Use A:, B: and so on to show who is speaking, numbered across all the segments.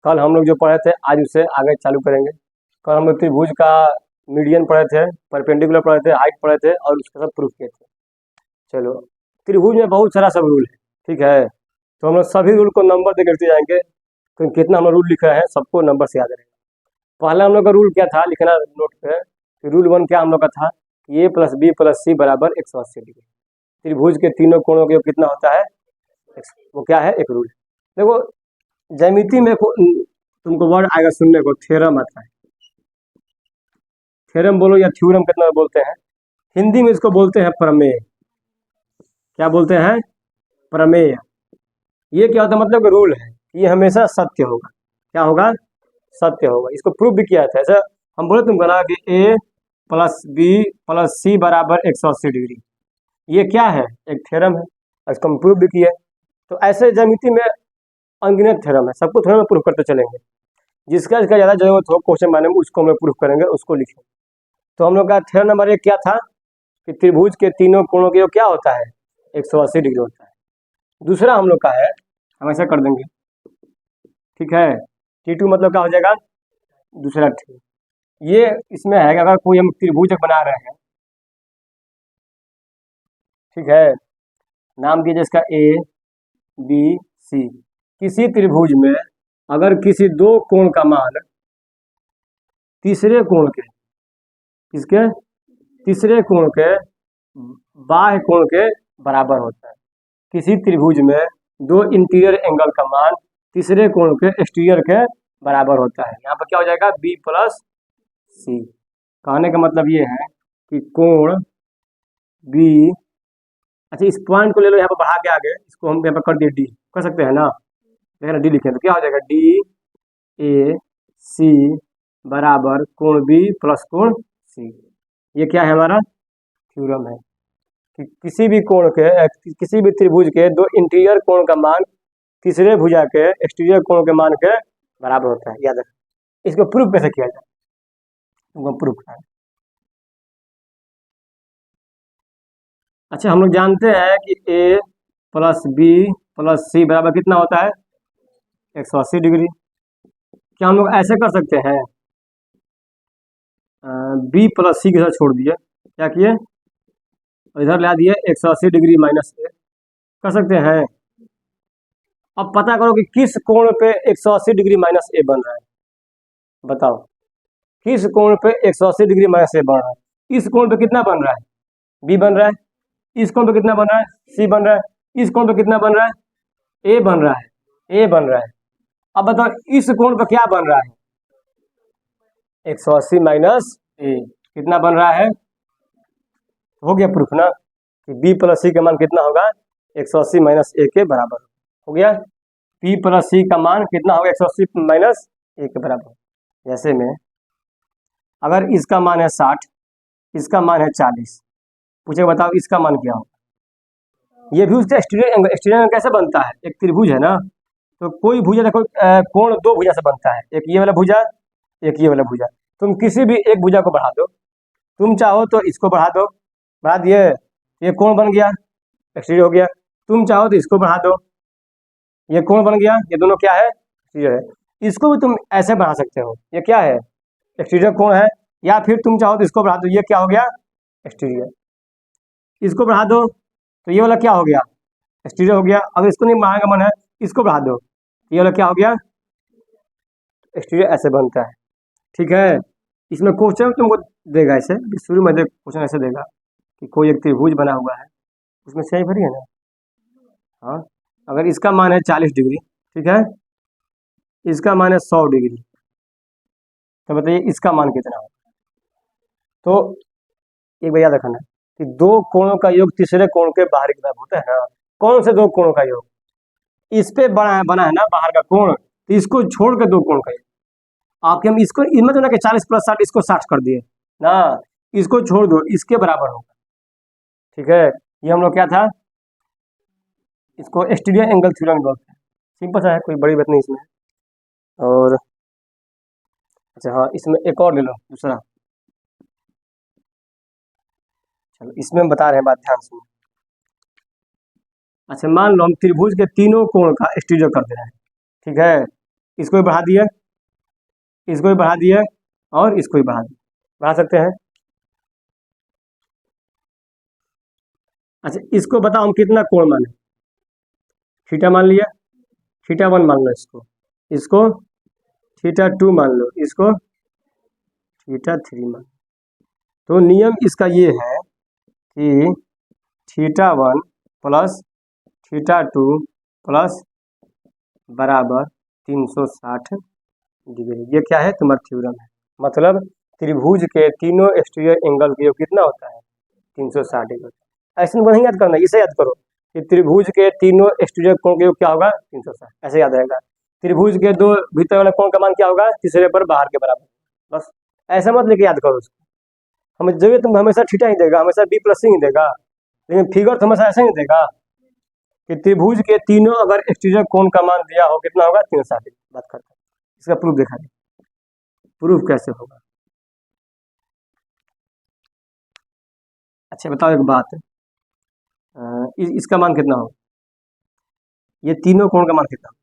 A: कल हम लोग जो पढ़े थे आज उसे आगे चालू करेंगे। कल हम लोग त्रिभुज का मीडियन पढ़े थे, परपेंडिकुलर पढ़े थे, हाइट पढ़े थे और उसका सब प्रूफ किए थे। चलो, त्रिभुज में बहुत सारा सब रूल है, ठीक है। तो हम लोग सभी रूल को नंबर दे करते जाएंगे, तो कितना हम लोग रूल लिखा है सबको नंबर से याद रहेगा। पहला हम लोग का रूल क्या था, लिखना नोट पे कि रूल 1 क्या हम लोग का था कि ए प्लस बी प्लस सी बराबर 180 डिग्री। त्रिभुज के तीनों कोणों के योग कितना होता है, वो क्या है, एक रूल। देखो, ज्यामिति में तुमको वर्ड आएगा सुनने को, थ्योरम आता है। थ्योरम बोलो या थ्योरम कितना बोलते हैं, हिंदी में इसको बोलते हैं प्रमेय। क्या बोलते हैं, प्रमेय। ये क्या होता है, मतलब रूल है, ये हमेशा सत्य होगा। क्या होगा, सत्य होगा। इसको प्रूफ भी किया था। ऐसा हम बोले तुमको ना कि ए प्लस बी प्लस सी बराबर 180 डिग्री, ये क्या है, एक थ्योरम है, इसको हम प्रूफ भी किए। तो ऐसे ज्यामिति में अनगिनत थ्योरम है, सबको थ्योरम में प्रूफ करते चलेंगे। जिसका इसका ज़्यादा जरूरत हो क्वेश्चन बनाने में, उसको हम लोग प्रूफ करेंगे, उसको लिखेंगे। तो हम लोग का थ्योरम नंबर 1 क्या था कि त्रिभुज के तीनों कोणों के योग क्या होता है, 180 डिग्री होता है। दूसरा हम लोग का है, हम ऐसा कर देंगे, ठीक है। T2 मतलब क्या हो जाएगा, दूसरा ठीक। ये इसमें है कि अगर कोई हम त्रिभुज बना रहे हैं, ठीक है, नाम दीजिए इसका ए बी सी। किसी त्रिभुज में अगर किसी दो कोण का मान तीसरे कोण के, किसके, तीसरे कोण के बाह्य कोण के बराबर होता है। किसी त्रिभुज में दो इंटीरियर एंगल का मान तीसरे कोण के एक्सटीरियर के बराबर होता है। यहाँ पर क्या हो जाएगा, बी प्लस सी। कहने का मतलब ये है कि कोण बी, अच्छा इस पॉइंट को ले लो यहाँ पर बढ़ा के आगे, इसको हम यहाँ पर कर दिए डी, कर सकते हैं ना, देखना डी लिखे तो क्या हो जाएगा, डी ए सी बराबर कोण बी प्लस कोण सी। ये क्या है, हमारा थ्योरम है कि किसी भी कोण के, किसी भी त्रिभुज के दो इंटीरियर कोण का मान तीसरे भुजा के एक्सटीरियर कोण के मान के बराबर होता है। याद रखना। इसको प्रूफ कैसे किया जाए, तुमको प्रूफ करना है। अच्छा, हम लोग जानते हैं कि ए प्लस बी प्लस सी बराबर कितना होता है, 180 डिग्री। क्या हम लोग ऐसे कर सकते हैं, बी प्लस सी के साथ छोड़ दिए, क्या किए, इधर ला दिए 180 डिग्री माइनस ए, कर सकते हैं। अब पता करो कि किस कोण पे 180 डिग्री माइनस ए बन रहा है, बताओ किस कोण पे 180 डिग्री माइनस ए बन रहा है। इस कोण पे कितना बन रहा है, बी बन रहा है। इस कोण पे कितना बन रहा है, सी बन रहा है। इस कोण पे कितना बन रहा है, ए बन रहा है, ए बन रहा है। अब बताओ इस कोण पे क्या बन रहा है, 180 माइनस ए, कितना बन रहा है, हो गया प्रूफ ना कि बी प्लस सी का मान कितना होगा, 180 माइनस ए के बराबर हो गया। पी प्लस सी का मान कितना होगा, 180 माइनस ए के बराबर। जैसे में अगर इसका मान है 60, इसका मान है 40, पूछे बताओ इसका मान क्या होगा। ये भी उसका एक्सटीरियर एंगल, एक्सटीरियर एंगल कैसे बनता है, एक त्रिभुज है ना, तो कोई भुजा देखो, कोण दो भुजा से बनता है, एक ये वाला भुजा, एक ये वाला भुजा। तुम किसी भी एक भुजा को बढ़ा दो, तुम चाहो तो इसको बढ़ा दो, बढ़ा दिए, ये कोण बन गया, एक्सटीरियर हो गया। तुम चाहो तो इसको बढ़ा दो, ये कोण बन गया, ये दोनों क्या है, एक्सटीरियर है। इसको भी तुम ऐसे बढ़ा सकते हो, ये क्या है, एक्सटीरियर कोण है। या फिर तुम चाहो तो इसको बढ़ा दो, ये क्या हो गया, एक्सटीरियर। इसको बढ़ा दो तो ये वाला क्या हो गया, एक्सटीरियर हो गया। अगर इसको नहीं बढ़ाने का मन है, इसको बढ़ा दो, ये वाला क्या हो गया, एक्सटीरियर। ऐसे बनता है, ठीक है। इसमें क्वेश्चन तुमको देगा ऐसे, शुरू में क्वेश्चन ऐसे देगा कि कोई एक त्रिभुज बना हुआ है, उसमें सही भरी है ना, हाँ। अगर इसका मान है 40 डिग्री, ठीक है, इसका मान है 100 डिग्री, तो बताइए इसका मान कितना होगा। तो एक बार याद रखना कि दो कोणों का योग तीसरे कोण के बाहर की तरफ होता है ना। कौन से दो कोणों का योग, इस पे बना है ना बाहर का कोण, तो इसको छोड़ के दो कोण का योग। आपके हम इसको इनमें तो ना कि 40 प्लस 60, इसको 60 कर दिए ना, इसको छोड़ दो, इसके बराबर होगा, ठीक है। ये हम लोग क्या था, इसको एक्सटीरियर एंगल थ्योरम बोलते हैं। सिंपल सा है, कोई बड़ी बात नहीं इसमें। और अच्छा हाँ, इसमें एक और ले लो दूसरा, चलो इसमें हम बता रहे हैं, बात ध्यान सुनो। अच्छा मान लो हम त्रिभुज के तीनों कोण का एक्सटीरियर कर दे रहे हैं, ठीक है। इसको भी बढ़ा दिए, इसको भी बढ़ा दिए और इसको भी बढ़ा सकते हैं। अच्छा इसको बताओ हम कितना कोण माने, थीटा मान लिया, थीटा 1 मान लो इसको थीटा 2 मान लो, इसको थीटा 3 मान लो। तो नियम इसका ये है कि थीटा 1 प्लस थीटा 2 प्लस बराबर 360 डिग्री। ये क्या है, तुम्हारा थ्योरम है। मतलब त्रिभुज के तीनों एक्सटीरियर एंगल के योग कितना होता है, 360 डिग्री। ऐसे नहीं याद करना, इसे याद करो कि त्रिभुज के तीनों एक्सटीरियर कोण का योग क्या होगा, 360, ऐसे याद रहेगा। त्रिभुज के दो भीतर वाले कोण का मान क्या होगा, तीसरे पर बाहर के बराबर। बस ऐसा मत लेके याद करो उसको। हमें जरूरत तुम हमेशा थीटा ही देगा, हमेशा बी प्लस सी ही देगा, लेकिन फिगर तो हमेशा ऐसा ही देगा कि त्रिभुज के तीनों अगर एक्सटीरियर कोण का मान दिया हो कितना होगा, 360 डिग्री। बात करते हैं, इसका प्रूफ देखा जाए। प्रूफ कैसे होगा, अच्छा बताओ एक बात, इसका मान कितना होगा, ये तीनों कोण का मान कितना होगा?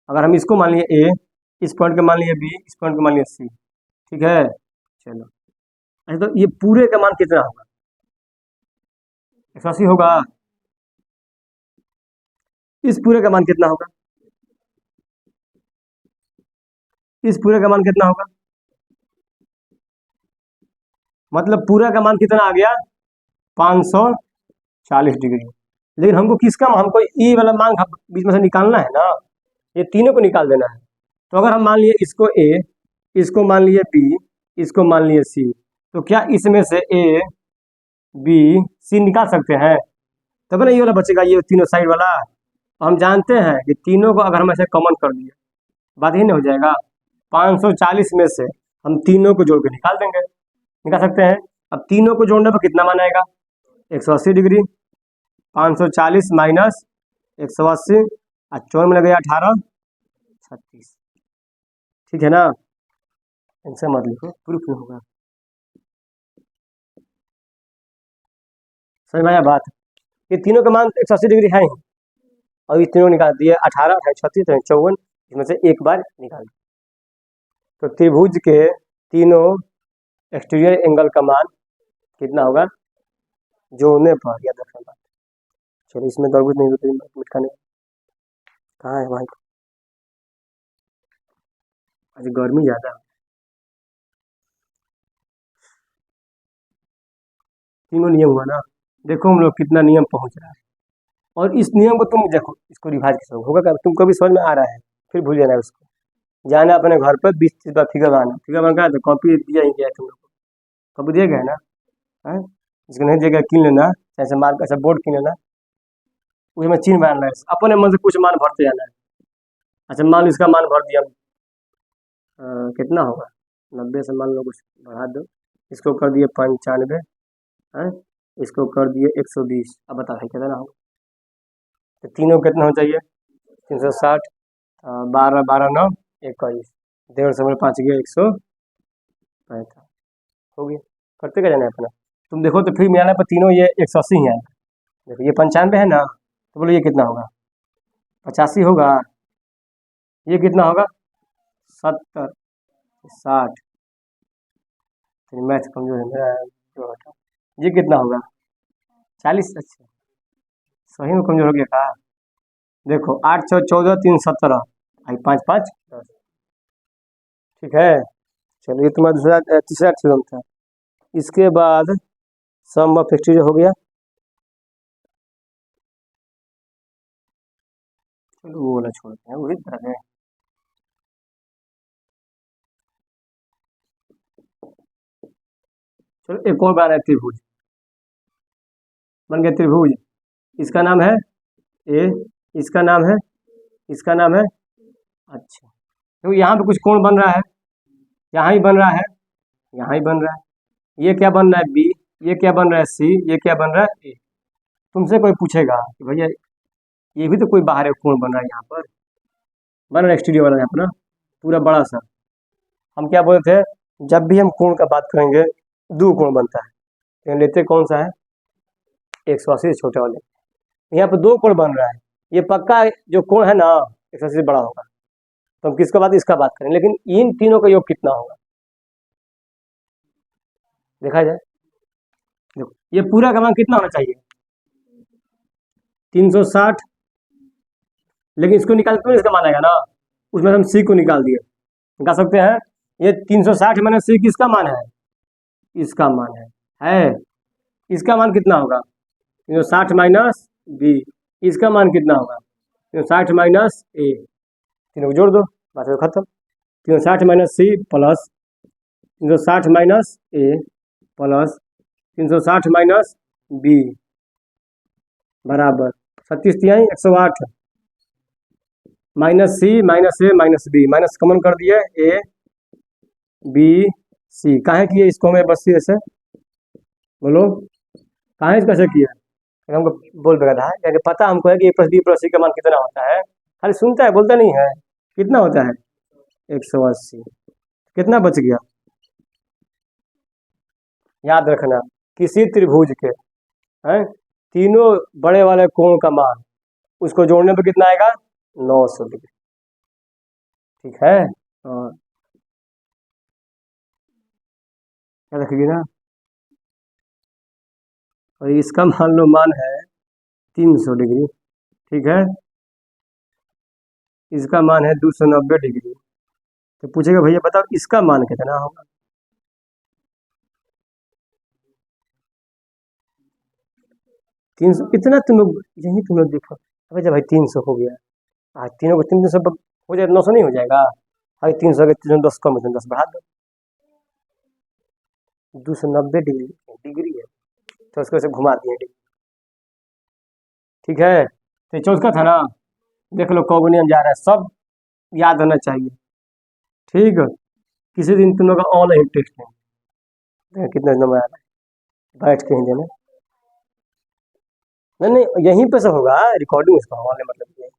A: अगर हम इसको मान लिए ए, इस पॉइंट का मान लिए बी, इस पॉइंट का मान लिए सी, ठीक है। चलो अच्छा तो ये पूरे का मान कितना होगा, 180 होगा। इस पूरे का मान कितना होगा, इस पूरे का मान कितना होगा, मतलब पूरा का मान कितना आ गया, 540 डिग्री। लेकिन हमको किसका, हमको ई वाला मान बीच में से निकालना है ना, ये तीनों को निकाल देना है। तो अगर हम मान लिए इसको ए, इसको मान लिए बी, इसको मान लिए सी, तो क्या इसमें से ए बी सी निकाल सकते हैं, तब ना ये वाला बचेगा, ये तीनों साइड वाला। हम जानते हैं कि तीनों को अगर हम ऐसे कॉमन कर दिए बात ही नहीं हो जाएगा। 540 में से हम तीनों को जोड़ के निकाल देंगे, निकाल सकते हैं। अब तीनों को जोड़ने पर कितना मान आएगा, 180 डिग्री। 540 माइनस 180 और 4 में लगेगा 18, 36, ठीक है ना। आंसर मत लिखो, प्रूफ नहीं होगा। समझ में आया बात, ये तीनों का मान 180 डिग्री है ही, और ये तीनों निकाल दिए 18, 36, 54, इसमें से एक बार निकाल दिया। तो त्रिभुज के तीनों एक्सटीरियर एंगल का मान कितना होगा जोड़ने पर, याद रखना बात। चलो इसमें तरबूज नहीं होती, मिटकाने कहाँ है वहाँ, आज गर्मी ज़्यादा। तीनों नियम हुआ ना, देखो हम लोग कितना नियम पहुँच रहा है। और इस नियम को तुम देखो, इसको रिवाइज कैसे होगा, तुम कभी समझ में आ रहा है फिर भूल जाना है उसको। जाना अपने घर पर 20-30 बार फिगर बनाना, फिगर बना तो कॉपी दिया ही गया है तुम लोग को, कभी दिया गया है ना, है। जिसको नहीं दिया गया किन लेना, ऐसे मार्क ऐसा बोर्ड किन लेना, उसमें चिन्ह बनाना है, अपने मन से कुछ मान भरते जाना है। अच्छा मान लो इसका मान भर दिया कितना होगा, 90 से मान लो कुछ बढ़ा दो, इसको कर दिए 95, है, इसको कर दिए 120। अब बता भाई कितना होगा, तो तीनों कितना होना चाहिए, 360, 12, 12, 9, 21, 150 में 5 गया 165, हो गया। करते क्या जाना है अपना, तुम देखो तो फिर मिलाने पर तीनों ये 180 ही आएगा। देखो ये 95 है ना, तो बोलो ये कितना होगा, 85 होगा, ये कितना होगा 70, 60, मैथ कमजोर है मेरा, ये कितना होगा 40। अच्छा सही में कमजोर हो गया कहा, देखो 8, 6, 14, 3, 17, 5, 5, 10, ठीक है। चलो ये तुम्हारा दूसरा तीसरा थ्योरम था। इसके बाद सम ऑफ एक्सटीरियर हो गया, चलो वो वाला छोड़ते हैं, वही तरह है। चलो एक और बार है, त्रिभुज बन गया, त्रिभुज इसका नाम है ए, इसका नाम है, इसका नाम है, अच्छा तो यहाँ पे कुछ कोण बन रहा है, यहाँ ही बन रहा है, यहाँ ही बन रहा है, ये क्या बन रहा है बी, ये क्या बन रहा है सी, ये क्या बन रहा है ए। तुमसे कोई पूछेगा कि भैया ये भी तो कोई बाहर है कोण बन रहा है, यहाँ पर बन रहा है एक्सटीरियर वाला है अपना पूरा बड़ा सा। हम क्या बोलते थे, जब भी हम कोण का बात करेंगे दो कोण बनता है, लेकिन लेते कौन सा है, 180 से छोटे वाले। यहाँ पर दो कोण बन रहा है, ये पक्का जो कोण है ना 180 से बड़ा होगा, तो हम किसका बात, इसका बात करें, लेकिन इन तीनों का योग कितना होगा देखा जाए। देखो ये पूरा का मान कितना होना चाहिए 360, लेकिन इसको निकाल तो इसका मान आएगा ना, उसमें हम सी को निकाल दिए, निकाल सकते हैं। ये 360 माइनस सी किसका मान है, इसका मान है इसका मान कितना होगा 360 माइनस बी, इसका मान कितना होगा 360 माइनस ए, तीनों को जोड़ दो, बात है खत्म। 360 माइनस सी प्लस 360 माइनस ए प्लस 360 माइनस बी बराबर 36 तिहाई 108 माइनस सी माइनस ए माइनस बी, माइनस कॉमन कर दिए ए बी सी, काहे किए इसको हमें बस ऐसे बोलो, काहे इसको ऐसे किया, हमको बोल रहा था क्योंकि पता हमको है कि ए प्लस बी प्लस सी का मान कितना होता है, खाली सुनता है बोलता नहीं है, कितना होता है 180, कितना बच गया, याद रखना किसी त्रिभुज के हैं तीनों बड़े वाले कोण का मान, उसको जोड़ने पर कितना आएगा 900 डिग्री, ठीक है। और क्या रखेगी ना, और इसका मान लो मान है 300 डिग्री, ठीक है, इसका मान है 290 डिग्री, तो पूछेगा भैया बताओ इसका मान कितना होगा, तीन सौ, इतना तुम लोग यही तुम लोग देखो, अबे जब भाई 300 हो गया, आज तीनों को 300 हो जाए 900 नहीं हो जाएगा, भाई 300 के 310 कम है 10 बढ़ा दो, 290 डिग्री डिग्री है, तो उसको ऐसे घुमा दिए डिग्री, ठीक है। तो ये चौथा था ना, देख लो कॉग्नियम जा रहा है, सब याद होना चाहिए, ठीक है। किसी दिन तुम लोग का ऑनलाइन टेस्ट है, देखो कितना नंबर आ रहा है, बैठ के ही देना, नहीं नहीं यहीं पे से होगा रिकॉर्डिंग, उसका ऑनलाइन मतलब ये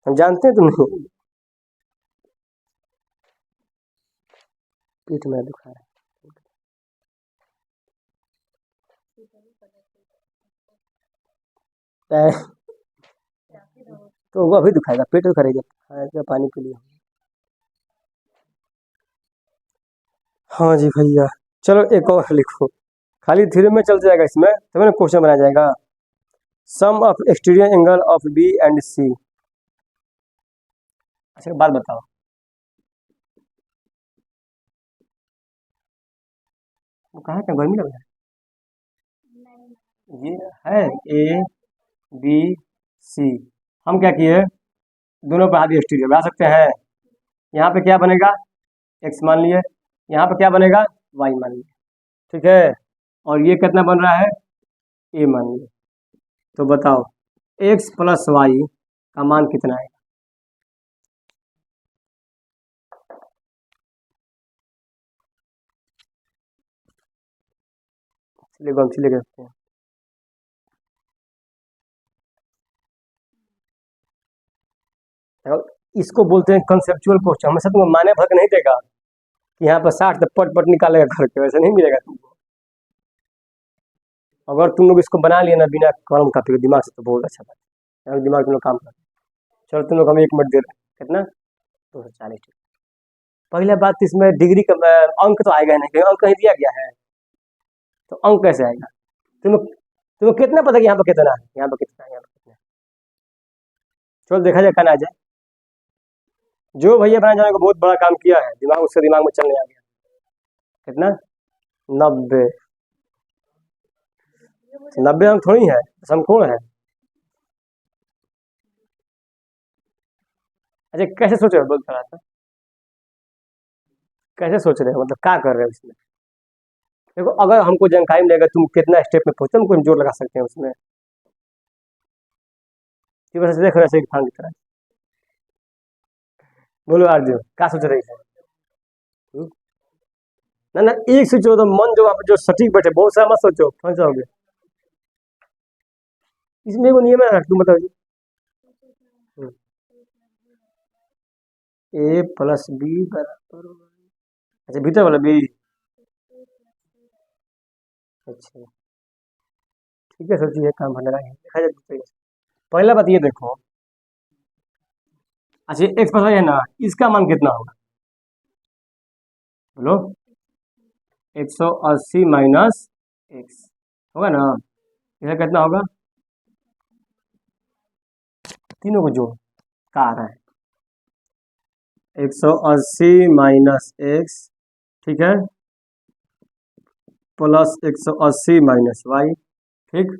A: हम जानते हैं तुम नहीं, पीठ में दुखा रहा है तो वो अभी दुखाएगा, पेट दुखाएगा, खाएगा पानी के लिए, हाँ जी भैया, चलो एक और लिखो, खाली थ्योरी में चल जाएगा इसमें, तभी ना क्वेश्चन बनाया जाएगा, sum of exterior angle of B and C, अच्छा एक बात बताओ, वो कहाँ क्या गर्मी लग रहा है, ये है ए बी सी, हम क्या किए दोनों पर हाथ एक्सटीरियर बना सकते हैं, यहाँ पे क्या बनेगा एक्स मान लिए, यहाँ पे क्या बनेगा वाई मान लिए, ठीक है, और ये कितना बन रहा है ए मान लिए, तो बताओ एक्स प्लस वाई का मान कितना है, चलिए गमछी लेके रखते हैं, इसको बोलते हैं कंसेप्चुअल क्वेश्चन, हमेशा तुमको माने भर के नहीं देगा कि यहाँ पर 60 से पट पट निकालेगा घर के, वैसे नहीं मिलेगा तुमको, अगर तुम लोग इसको बना लिया ना बिना कलम कापी के दिमाग से, तो बहुत अच्छा बात है, दिमाग तुम लोग काम करते, चलो तुम लोग हमें 1 मिनट दे रहे हैं, कितना 240, पहला बात इसमें डिग्री का अंक तो आएगा नहीं, कहीं अंक कहीं दिया गया है, तो अंक कैसे आएगा, तुम्हें कितना पता कि यहाँ पर कितना है, यहाँ पर कितना है, यहाँ पर कितना है, चलो देखा जाए कहना आ जाए, जो भैया बना जाने को बहुत बड़ा काम किया है, दिमाग उसके दिमाग में चलने आ गया, कितना 90, 90 अंक थोड़ी है, समकोण है, अच्छा कैसे सोच रहे हो, बोलता रहा था कैसे सोच रहे हो, मतलब क्या कर रहे हो इसमें, देखो अगर हमको जानकारी मिलेगा तुम कितना स्टेप में पहुंचते, तुमको हम जोर लगा सकते हैं उसमें, कि वैसे देख रहे हैं की तरह, बोलो अर्जुन क्या सोच रही है, हम्म? ना ना एक सोचो, तो मन जो आप जो सटीक बैठे, बहुत सारा मत सोचो फंस जाओगे, इसमें वो नियम है तुम बताओ जी, ए प्लस बी बराबर, अच्छा भीतर वाला बी, अच्छा ठीक है, सोचिए काम बन रहा है, देखा जाए दूसरे से। पहला बात ये देखो, अच्छा एक्स प्लस वाई है ना, इसका मान कितना होगा बोलो। 180 माइनस एक्स होगा ना, यह कितना होगा, तीनों को जोड़ का आ रहा है 180 माइनस एक्स, ठीक है, प्लस 180 माइनस वाई, ठीक,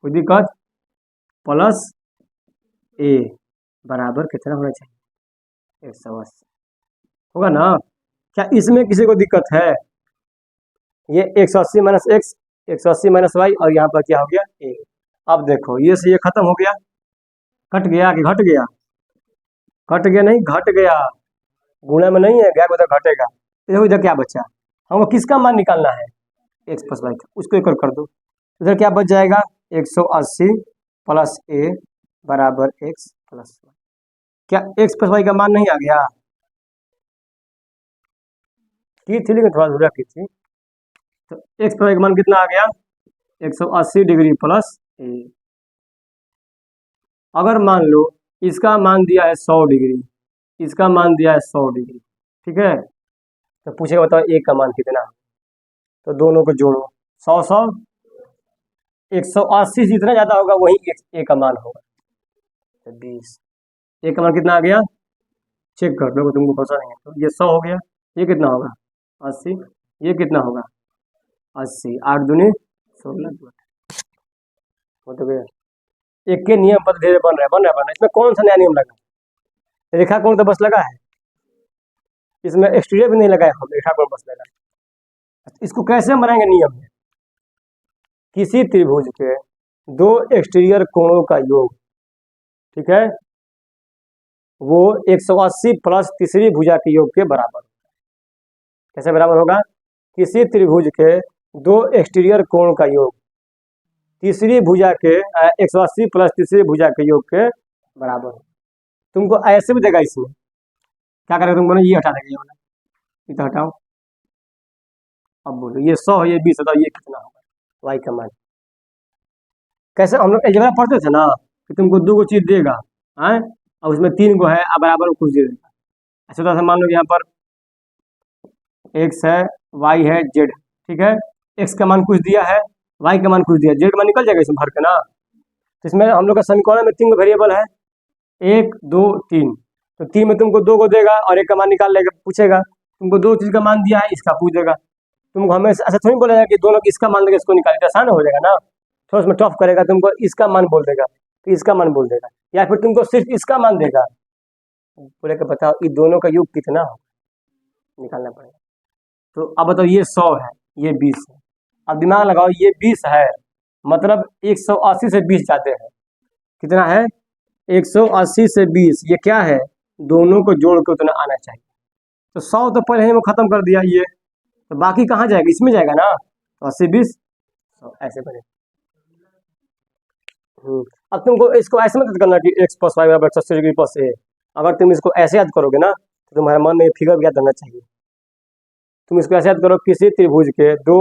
A: कोई दिक्कत, प्लस ए बराबर कितना होना चाहिए 180 होगा ना। क्या इसमें किसी को दिक्कत है, ये 180 माइनस एक्स, 180 माइनस वाई, और यहाँ पर क्या हो गया ए। अब देखो ये से ये खत्म हो गया, कट गया कि घट गया, कट गया नहीं घट गया, गुणा में नहीं है, गया उधर घटेगा, देखो इधर क्या बचा, हमको किसका मान निकालना है एक्स प्लस वाई, उसको एक और कर दो, इधर क्या बच जाएगा 180 प्लस ए बराबर एक्स प्लस वाई। क्या एक्स प्लस वाई का मान नहीं आ गया, की थी लेकिन थोड़ा धुरा की थी, तो एक्स प्लस वाई का मान कितना आ गया 180 डिग्री प्लस ए। अगर मान लो इसका मान दिया है 100 डिग्री, इसका मान दिया है 100 डिग्री, ठीक है, तो पूछेगा बताओ ए का मान कितना, तो दोनों को जोड़ो 100 100, 180 जितना ज़्यादा होगा वही ए का मान होगा, तो 20, ए का मान कितना आ गया, चेक कर लो तुमको पता नहीं है, तो ये 100 हो गया, ये कितना होगा 80, ये कितना होगा 80, 8 दूनी 16, हो तो गया। एक के नियम पर धीरे बन रहा है, इसमें कौन सा नया नियम लगा, रेखा कोण तो बस लगा है, इसमें एक्सटीरियर भी नहीं लगाया हम, रेखा कोण बस लगा। इसको कैसे हम बनाएंगे नियम में, किसी त्रिभुज के दो एक्सटीरियर कोणों का योग, ठीक है, वो 180 प्लस तीसरी भुजा के योग के बराबर, कैसे बराबर होगा, किसी त्रिभुज के दो एक्सटीरियर कोण का योग तीसरी भुजा के 180 प्लस तीसरी भुजा के योग के बराबर, तुमको ऐसे भी देगा, इसमें क्या करेगा तुमको ना, ये हटा देगा, ये वाला ये तो हटाओ, अब बोलो ये 100 है, ये 20 बताओ ये कितना होगा वाई का मान। कैसे हम लोग अलजेब्रा पढ़ते थे ना कि तुमको दो गो चीज देगा, है, और उसमें तीन गो है, अब बराबर कुछ दे देगा, ऐसे तो मान लो यहाँ पर एक्स है, वाई है, जेड, ठीक है, एक्स का मान कुछ दिया है, वाई का मान कुछ दिया, जेड मान निकल जाएगा इसमें भर के ना, तो इसमें हम लोग का समीकरण में तीन गो वेरिएबल है, 1 2 3, तो 3 में तुमको दो को देगा और एक का मान निकाल लेगा, पूछेगा तुमको दो चीज़ का मान दिया है, इसका पूछ देगा, तुमको हमेशा ऐसा थोड़ी बोलेगा कि दोनों इसका मान देगा इसको निकाल, आसान हो जाएगा ना, थोड़ा उसमें टफ करेगा, तुमको इसका मान बोल देगा तो इसका मान बोल देगा, या फिर तुमको सिर्फ इसका मान देगा, बोलेगा बताओ ये दोनों का योग कितना हो, निकालना पड़ेगा। तो अब बताओ ये 100 है, ये 20 है, अब दिमाग लगाओ ये 20 है, मतलब 180 से 20 जाते हैं, कितना है 180 से 20, ये क्या है, दोनों को जोड़ के उतना आना चाहिए, तो 100 तो पहले ही वो खत्म कर दिया ये, तो बाकी कहाँ जाएगा, इसमें जाएगा ना, तो 80 20 100 ऐसे बने। अब तुमको इसको ऐसे मत करना कि एक्स प्लस वाई बराबर 180 डिग्री प्लस ए, अगर तुम इसको ऐसे याद करोगे ना तो तुम्हारे मन में फिगर भी याद रहना चाहिए, तुम इसको ऐसे याद करो, किसी त्रिभुज के दो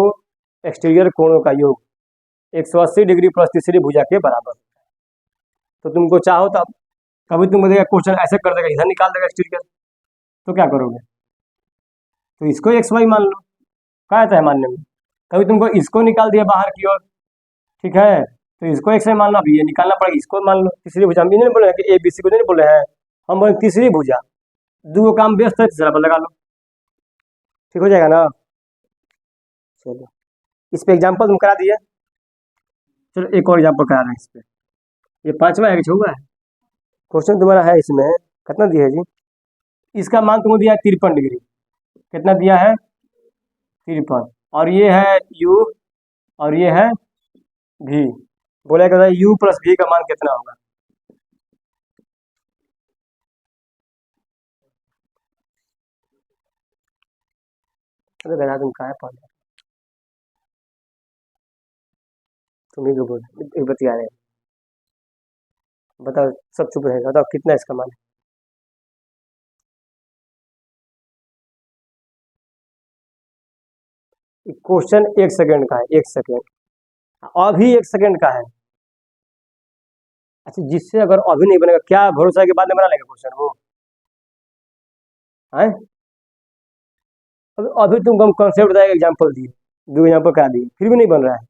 A: एक्सटीरियर कोणों का योग 180 डिग्री प्लस तीसरी भुजा के बराबर, तो तुमको चाहो तो कभी तुमको देगा क्वेश्चन ऐसे कर देगा, इधर निकाल देगा एक्सटीरियर, तो क्या करोगे, तो इसको एक्स वाई मान लो, क्या आता है मानने में, कभी तुमको इसको निकाल दिया बाहर की ओर, ठीक है, तो इसको एक्स वाई मान लो, अभी ये निकालना पड़ेगा, इसको मान लो तीसरी भुजा, हम नहीं बोले हैं कि ए बी सी को नहीं बोले हैं, हम बोले तीसरी भुजा, दो काम व्यस्त है, तीसरा पर लगा लो, ठीक हो जाएगा ना। चलो इस पे एग्जाम्पल तुम करा दिए, चलो एक और एग्जाम्पल करा रहे हैं इस पे, ये 5वां है कि 6वां है क्वेश्चन तुम्हारा है, इसमें कितना दिया है जी, इसका मान तुमको दिया है 53 डिग्री, कितना दिया है 53, और ये है u और ये है v, बोलेगा u प्लस v का मान कितना होगा, अरे बेटा तुम कहाँ पढ़ रहे, तुम ही को बोल बतिया रहे, बताओ सब चुप रहेगा, बताओ कितना इसका मान है, क्वेश्चन 1 सेकंड का है, 1 सेकंड, अभी 1 सेकंड का है, अच्छा जिससे अगर अभी नहीं बनेगा क्या भरोसा है कि बाद में बना लेगा क्वेश्चन वो, है। अभी तुमको कॉन्सेप्ट बताया, एग्जाम्पल दिए, 2 एग्जाम्पल करा दिए, फिर भी नहीं बन रहा है।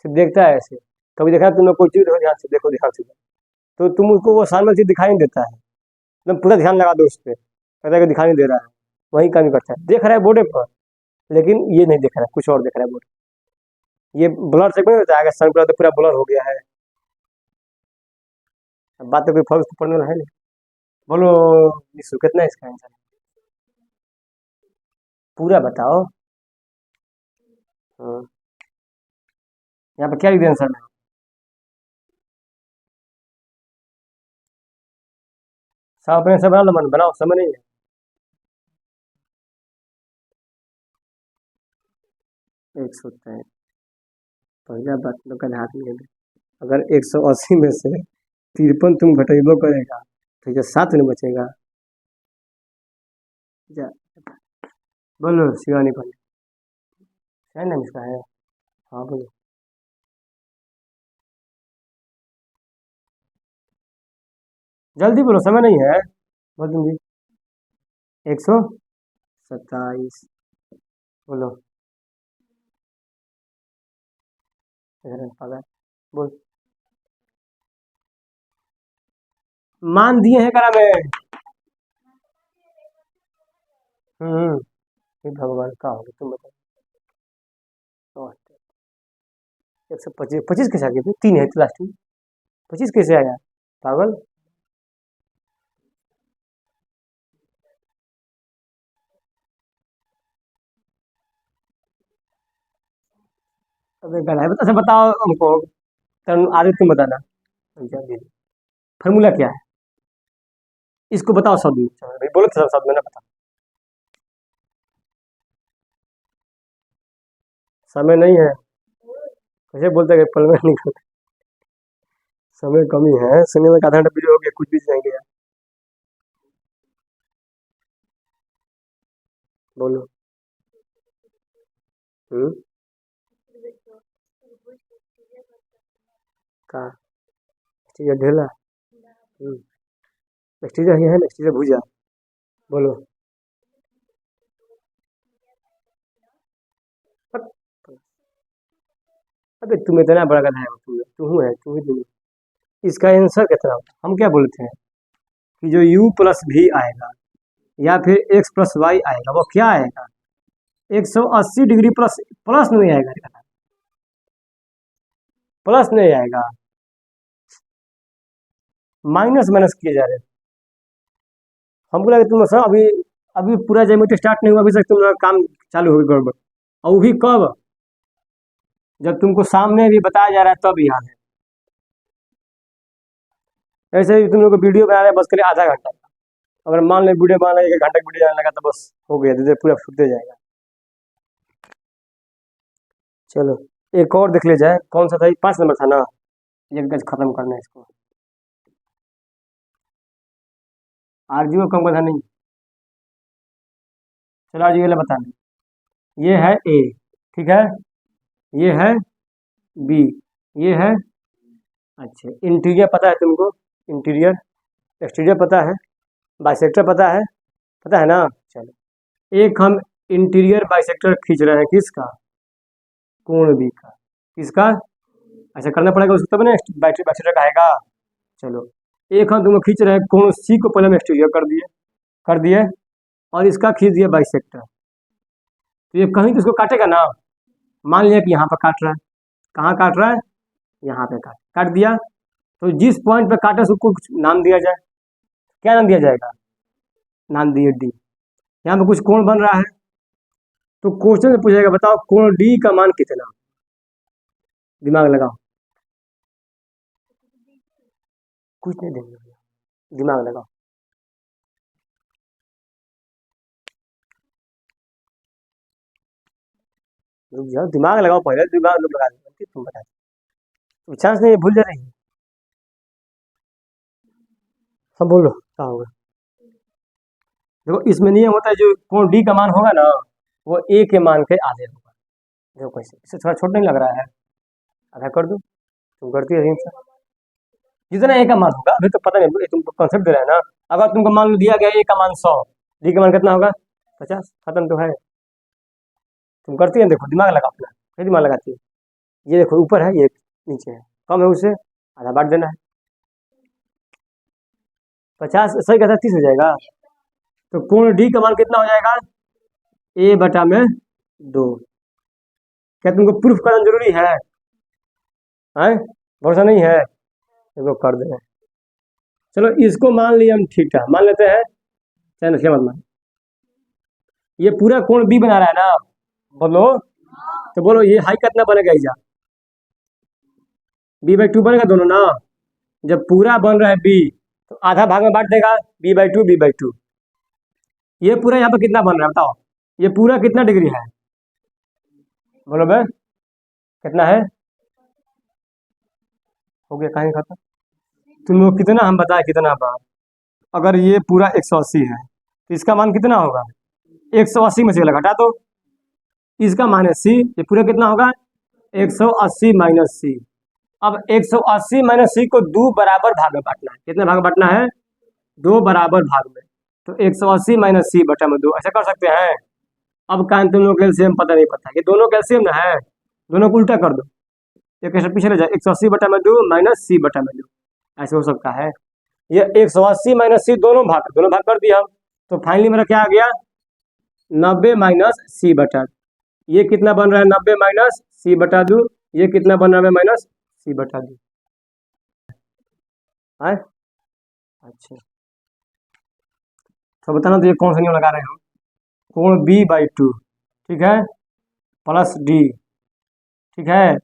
A: सिर्फ देखता है ऐसे। कभी देखा तुम लोग कोई चीज़ देखो ध्यान से, देखो ध्यान से, तो तुम उसको वो सामने चीज़ दिखाई नहीं देता है, एकदम पूरा ध्यान लगा दो उस पर, कहता है कि दिखाई नहीं दे रहा है, वही काम करता है, देख रहा है बोर्डे पर, लेकिन ये नहीं देख रहा है, कुछ और देख रहा है बोर्ड। ये ब्लर से नहीं होता है, सन पूरा तो पूरा ब्लर हो गया है। अब बात तो कोई फर्क तो पड़ने वाला है नहीं। बोलो निशु, कितना है इसका आंसर, पूरा बताओ। हाँ, यहाँ पर क्या लिख दिया आंसर में, सब अपने से बना लो, मन बनाओ, समय नहीं है। एक सौ तैंतीस, पहला बात तो कल हाथ में ले लो। अगर 180 में से 53 तुम घटेबो करेगा तो ये 7 नहीं बचेगा। जा, बोलो शिवानी पांडे, क्या नाम इसका है, हाँ बोलो। जल्दी बोलो, समय नहीं है, बोल दूंगी। 127, बोलो। इधर पागल, बोल। मान दिए हैं करा में। हे भगवान का होगा, तुम बताओ। 125, 25 कैसे आ गया, 3 है तो लास्ट में, 25 कैसे आया, पागल। अबे गला है, बता से बताओ हमको, आगे तुम बताना। फार्मूला क्या है, इसको बताओ शब्द में, चलो भाई बोलो तो शब्द में ना बता। समय नहीं है, कैसे बोलते हैं पल में निकल, समय कमी है, सुनने में आधा घंटा वीडियो हो गया, कुछ भी नहीं गया। बोलो। हम्म, का स्टीजर ढेला, स्टीजर ही है ना, स्टीजर भुजा, बोलो। अबे तुम इतना बड़ा गधा है, तू ही तुम। इसका आंसर कितना होता है? हम क्या बोलते हैं कि जो u प्लस भी आएगा या फिर x प्लस वाई आएगा, वो क्या आएगा, 180 डिग्री प्लस, प्लस नहीं आएगा, प्लस नहीं आएगा, माइनस माइनस किए जा रहे हैं। हमको लगा तुम सब अभी, अभी पूरा ज्योमेट्री स्टार्ट नहीं हुआ, अभी तक तुम लोग काम चालू होगी गड़बड़, और वो भी कब, जब तुमको सामने भी बताया जा रहा है तब याद है। ऐसे ही तुम लोग को वीडियो बना रहे हैं बस के लिए आधा घंटा, अगर मान लो वीडियो बनाना 1 घंटा की वीडियो आने लगा तो बस हो गया, धीरे पूरा छूटते जाएगा। चलो एक और देख ले जाए, कौन सा था, 5 नंबर था ना, एक गज खत्म करना है इसको। आरजीओ कम का था नहीं, चलो आरजीओ वाला बता दें। ये है ए, ठीक है, ये है बी, ये है, अच्छा इंटीरियर पता है तुमको, इंटीरियर, एक्सटीरियर पता है, बाइसेक्टर पता है ना। चलो एक हम इंटीरियर बाइसेक्टर खींच रहे हैं, किसका, कोण बी का, किसका, ऐसा करना पड़ेगा उसको तब ना बाइसेक्टर का आएगा। चलो एक हम तुमको खींच रहे हैं कोण सी को, पहले हम एक्सटीरियर कर दिए और इसका खींच दिया बाइसेक्टर, तो ये कहीं तो इसको काटेगा ना, मान लिया कि यहाँ पर काट रहा है, कहाँ काट रहा है, यहाँ पे काट दिया, तो जिस पॉइंट पे काटे उसको कुछ नाम दिया जाए, क्या नाम दिया जाएगा, नाम दिए डी। यहाँ पे कुछ कोण बन रहा है, तो क्वेश्चन में पूछेगा बताओ कोण डी का मान कितना, दिमाग लगाओ, कुछ नहीं देंगे, दिमाग लगाओ, रुक जाओ, दिमाग लगाओ पहले, दिमाग लोग लगा देते, तुम बता दो, चांस नहीं है, भूल जा रही है। सब बोलो क्या होगा, देखो इसमें नियम होता है, जो कोण डी का मान होगा ना वो ए के मान के आधे होगा। देखो कैसे, इससे थोड़ा छोटा नहीं लग रहा है, आधा कर दो, तुम करती है हिंसा, जितना ए का मान होगा, अभी तो पता नहीं, तुमको कॉन्सेप्ट दे रहा है ना। अगर तुमको मान लो दिया गया ए का मान 100, डी का मान कितना होगा 50, खत्म तो है। तुम करती है, देखो दिमाग लगा अपना, फिर दिमाग लगाती है। ये देखो ऊपर है, ये नीचे है, कम है उससे आधा बांट देना है। 50 सही कहता 30 हो जाएगा। तो कोण डी का मान कितना हो जाएगा, ए बटा में 2। क्या तुमको प्रूफ करना जरूरी है? भरोसा नहीं है, देखो कर देना। चलो इसको मान लिया हम, ठीक ठाक मान लेते हैं, चाहे नशे मत मान। ये पूरा कोण बी बना रहा है ना, बोलो तो बोलो ये हाई कितना बनेगा, इजा b/2 बनेगा दोनों ना। जब पूरा बन रहा है b, तो आधा भाग में बांट देगा, b/2 b/2। ये पूरा यहाँ पर कितना बन रहा है बताओ, ये पूरा कितना डिग्री है, बोलो बे कितना है, हो गया कहीं खत्म। तुम लोग कितना हम बताए कितना बार, अगर ये पूरा 180 है तो इसका मान कितना होगा, 180 में से घटा दो, इसका मान है c, ये पूरा कितना होगा 180 माइनस सी। अब 180 माइनस सी को 2 बराबर भाग में बांटना है, कितने भाग में बांटना है, 2 बराबर भाग में। तो 180 माइनस सी बटा में 2, ऐसा कर सकते हैं। अब कान तुम लोग कैल्शियम पता नहीं पता, ये दोनों कैल्शियम ना है, दोनों को उल्टा कर दो, एक ऐसे पीछे रह जाए, 180 बटा में 2 माइनस सी बटा में 2, ऐसे हो सकता है। ये 180 माइनस सी दोनों भाग कर दिया हम, तो फाइनली मेरा क्या आ गया 90 माइनस सी बटा, ये कितना बन रहा है 90 माइनस सी बटा 2, ये कितना बन रहा है माइनस सी बटा 2 है। अच्छा तो बताना, तो ये कौन सा नियम लगा रहे हैं हम, कोण b/2 ठीक है प्लस डी ठीक है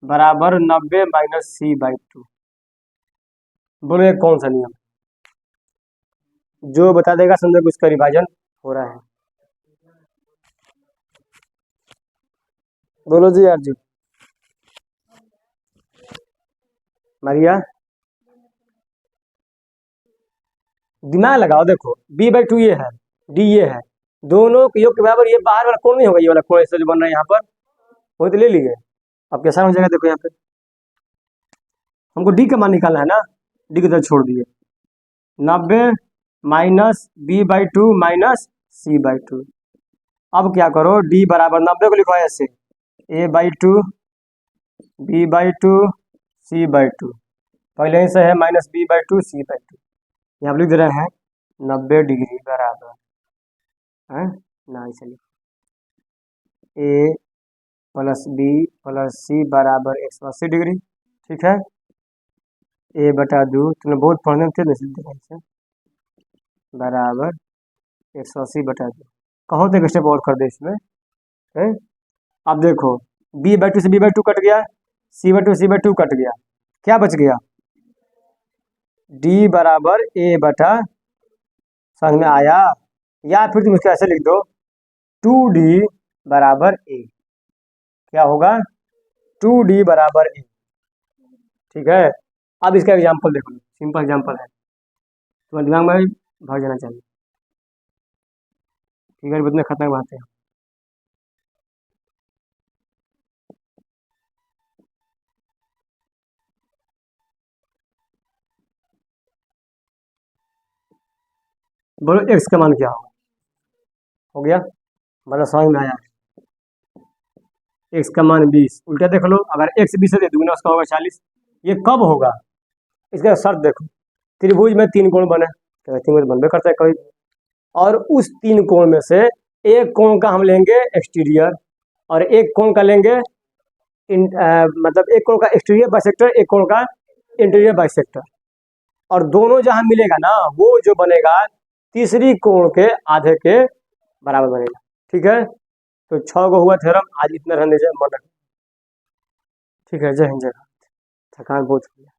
A: बराबर 90 माइनस c/2। बोलो ये कौन सा नियम, जो बता देगा समझो कि उसका रिवाइजन हो रहा है। बोलो जी यार जी, मारिया दिमाग लगाओ। देखो b/2 ये है, d ये है, दोनों के योग के बराबर, ये बाहर वाला कोण नहीं होगा, ये वाला कोण ऐसे जो बन रहा है यहाँ पर, वो तो ले लिए। अब कैसा हो जाएगा, देखो यहाँ पे हमको d का मान निकालना है ना, d की तरह छोड़ दिए, 90 माइनस b/2 माइनस c/2। अब क्या करो, d बराबर 90 को लिखो ऐसे, a/2 b/2 c/2, पहले ही से है माइनस b/2 c/2, यहाँ लिख दे रहे हैं 90 डिग्री बराबर है ना, चलिए a प्लस बी प्लस सी बराबर 180 डिग्री, ठीक है a बटा 2, तुमने बहुत पढ़ने में थे ना, बराबर 180 बटा 2। कहो तो एक स्टेप और कर दे इसमें है। अब देखो b/2 से b/2 कट गया, c/2 c/2 कट गया, क्या बच गया d बराबर a बटा, समझ में आया, या फिर तुम इसको ऐसे लिख दो 2d बराबर a, क्या होगा 2d बराबर a, ठीक है। अब इसका एग्जाम्पल देखो, सिंपल एग्जाम्पल है, तुम्हारे दिमाग में भर जाना चाहिए, ठीक है, इतने खतरनाक बात है। बोलो x का मान क्या हो गया, मतलब समझ में आया, x का मान 20, उल्टा देख लो, अगर x 20 है दुगना उसका होगा 40। ये कब होगा, इसका शर्त देखो, त्रिभुज में 3 कोण बने, तो 3 कोण बनबे करता है कभी, और उस 3 कोण में से एक कोण का हम लेंगे एक्सटीरियर, और एक कोण का लेंगे मतलब एक कोण का एक्सटीरियर बाइसेक्टर, एक कोण का इंटीरियर बाइसेक्टर, और दोनों जहां मिलेगा ना वो जो बनेगा तीसरी कोण के आधे के बराबर बनेगा, ठीक है। तो 6 को हुआ थ्योरम, आज इतना रहने दीजिए, मन रखना, ठीक है। जय हिंद, जय भारत, थकान बहुत हो गया।